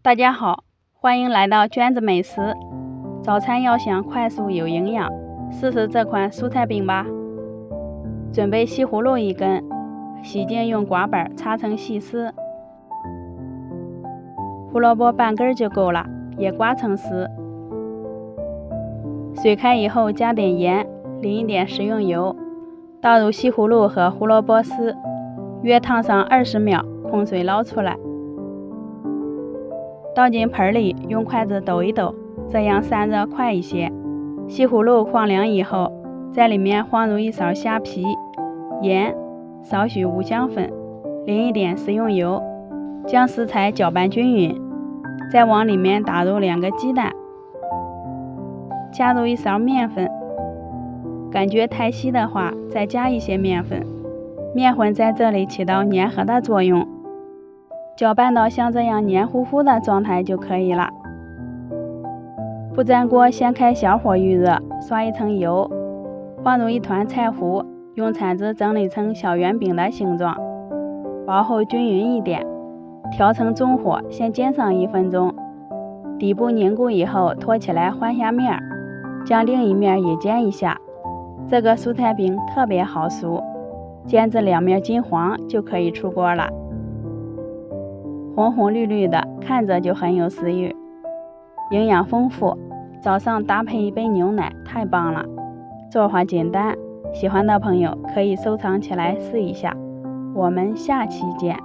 大家好，欢迎来到娟子美食。早餐要想快速有营养，试试这款蔬菜饼吧。准备西葫芦1根，洗净用刮板擦成细丝。胡萝卜半根就够了，也刮成丝。水开以后加点盐，淋一点食用油，倒入西葫芦和胡萝卜丝，约烫上20秒，控水捞出来。倒进盆里，用筷子抖一抖，这样散热快一些。西葫芦放凉以后，在里面放入1勺虾皮、盐、少许五香粉，淋一点食用油，将食材搅拌均匀，再往里面打入2个鸡蛋，加入1勺面粉，感觉太稀的话，再加一些面粉。面粉在这里起到粘合的作用。搅拌到像这样黏糊糊的状态就可以了。不粘锅先开小火预热，刷一层油，放入1团菜糊，用铲子整理成小圆饼的形状，薄厚均匀一点，调成中火，先煎上1分钟。底部凝固以后托起来翻下面，将另一面也煎一下。这个蔬菜饼特别好熟，煎至2面金黄就可以出锅了。红红绿绿的，看着就很有食欲，营养丰富，早上搭配一杯牛奶，太棒了。做法简单，喜欢的朋友可以收藏起来试一下。我们下期见。